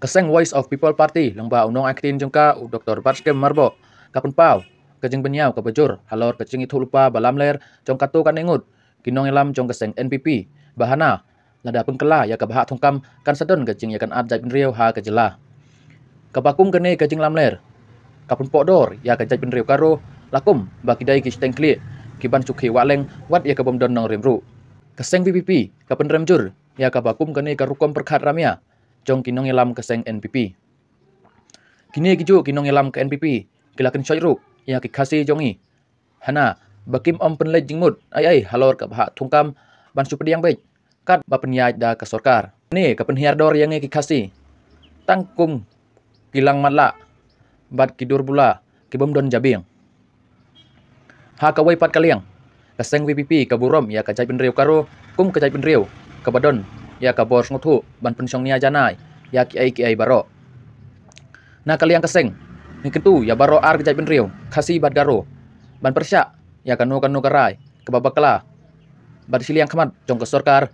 Kaseng Voice of People Party lengba unong aktin jengka Dr. Barskem Marbo kapun pau kejeng benyau kebejur halor kejeng itu lupa balam ler jong katu kan ingut kinong elam jong kaseng NPP bahana lada pengkela ya kabah tungkam kan sedon kejeng ya kan adjai penriau ha kejela kabakum kene kejeng lam ler kapun podor ya kejai penriau karo lakum bakidai kisteng kli kiban cukhi waleng wat ya kabom don nong remru kaseng PPP kapun remjur ya kabakum kene karukom perkhat ramia jong kinong elam kaseng NPP. Kini kiju kinong elam ke NPP, kilakan syairuk, ya kikasi jongi. Hana, bakim om penlej jingmut, ay halor ke bahak tungkam, ban supediang baik, kat bapenyaj da ke sorkar. Ni ke penhiardor yang kikasi. Tangkum, kilang matla, bat kidur bula, kibom don jabing. Ha kawai pat kaliang, kaseng PPP ke burom, ya kajai penriau karo, kum kajai penriau, ke badon, ya kabor ngutu ban pensyong nia janai ya kiai baro na kaliang kaseng ni kentu ya baro ar kejai penriau kasi bad garo ban persyak ya kanu karai kebabakla bad siliang khamat jong ke sorkar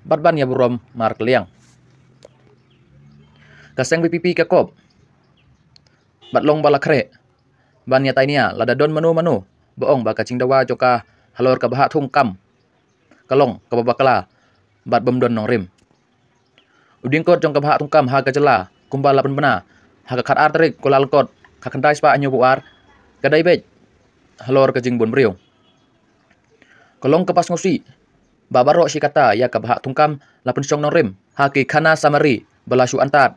bad ban ya burom mar kaliang kaseng PPP ke kop bad long bala kre ban ya tainia lada don manu boong ba kacing dawa joka halor ka baha thung kam kalong kebabakla bat bom don nong rim uding kot jong kabha tungkam ha kajela kumbal lapan bena ha ka khat artrik kolal kot ka khandai spa anyo buar kadai bej halor ka jing bon briu kolong kapas ngosi babaro si kata ya kabha tungkam lapan song nong rim ha ki khana samari balasu antat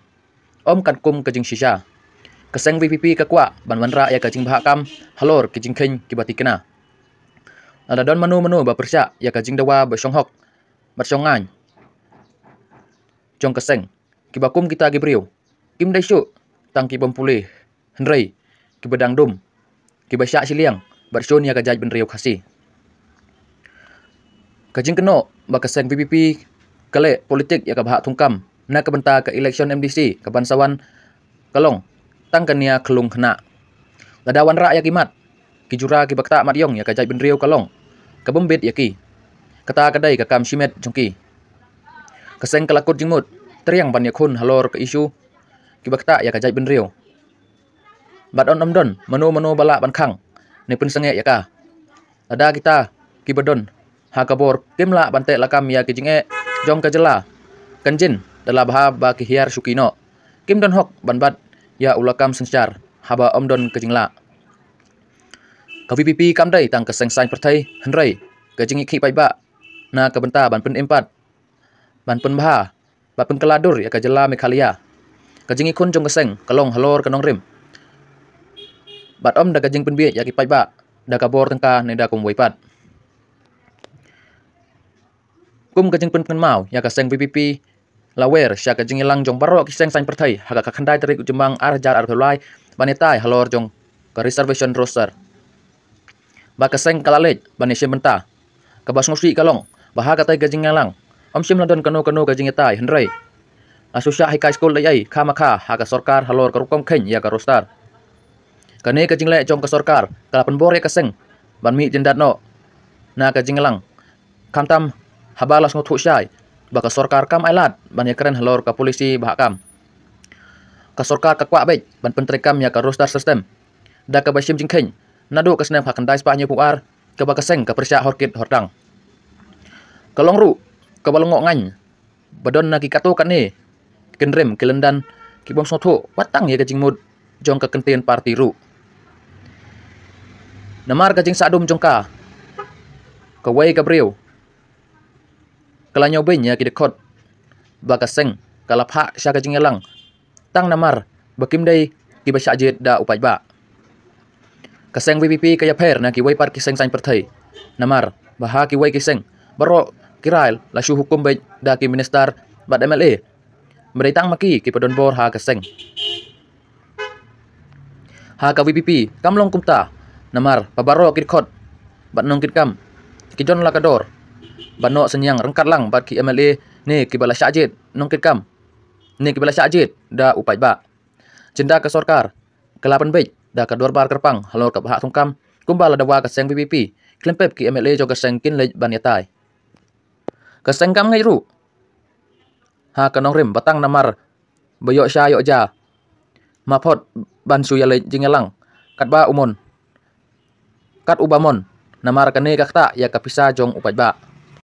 om kan kum ka jing shisha kaseng VPP ka kwa ban wanra ya ka jing bha kam halor ki jing khen ki batikna ada don manu ba persya ya ka jing dawa ba songhok bersongan jong kaseng kibakum kita gibriu kim dai syu tang ki pulih henrei ki bedang dum ki basya siliang bersun ya kajaj benriu khasi kajing keno ba kaseng PPP kale politik ya kabha tungkam na kabenta ke election MDC ke bansawan kalong tang kania kelung kena ladawan ra ya kimat ki jura ki bakta matyong ya kajaj benriu kalong kabembit ya ki kata kadai ke kam simet jongki kaseng kelakut jingmut teriang ban yakun halor ke isu kibakta ya kajai benriu bat on omdon manu bala ban khang ne pun senge ya ka ada kita kibadon ha kabor kimla bante lakam ya kijinge jong kajela kanjin dala baha ba ki hiar sukino kim don hok ban bat ya ulakam sencar haba omdon kejingla ka VPP kam dai tang kaseng sain pertai henrei kejingi ki pai ba na kabenta ban pen empat ban pen baha ban pen keladur ya kajela mekhalia kajing ikun jong kaseng kalong halor kanong rim bat om da kajing pen biet ya ki pai ba da kabor tengka ne da kum waipat kum kajing pen mau ya kaseng PPP lawer sya kajing ilang jong baro kiseng sain pertai haga kakhandai tarik ujemang arjar artolai banetai halor jong ka reservation roster ba kaseng kalalej banesem benta kabas ngosi kalong baha katai gajing ngalang om sim ladon kanu gajing etai henrei asusya high school lai khamaka ha ka sorkar halor karukom khen ya ka rostar kane gajing le jong ka sorkar kalapan bore kaseng ban mi jendat no na gajing ngalang kamtam habalas ngothu syai ba ka sorkar kam ailat ban ya keren halor ka polisi bah kam ka sorkar ka kwa bej ban pentrekam ya ka rostar system da ka basim jingkhen nadu ka snap hakandai spa nyu puar ke ba kaseng ka persya horkit hordang kalong ru ke balongok ngany badon na kikato kan ni kenrem kelendan ki bom sotho watang ya kajing mud jong ka kenten parti ru namar kajing sadum jongka ka wei ka briu kalanyo ben ya ki dekot ba kaseng kalapha sya kajing elang tang namar bakim dai ki basya jet da upai ba kaseng VPP kaya pher na ki wei par kiseng sain perthai namar baha ki wei kiseng baro kirail lasu hukum baik da ki minister bat MLA meritang maki ki padon bor ha kaseng ha ka VPP kamlong kumta namar pabaro ki khot bat nong kit kam ki jon lakador bano senyang rengkat lang bat ki MLA ni ki bala syajet nong kit kam ni ki bala syajet da upai ba jenda ka sorkar kelapan baik da ka dorbar kerpang halor ka bahak tungkam kumbal dawa kaseng VPP klempep ki MLA jo kaseng kin lej ban yatai kaseng kam ngai ru ha kanong rim batang namar Boyok sya yok ja. Mapot ban su yale jingelang. Kat ba umon. Kat ubamon. Namar kane kakta ya kapisa jong upat ba.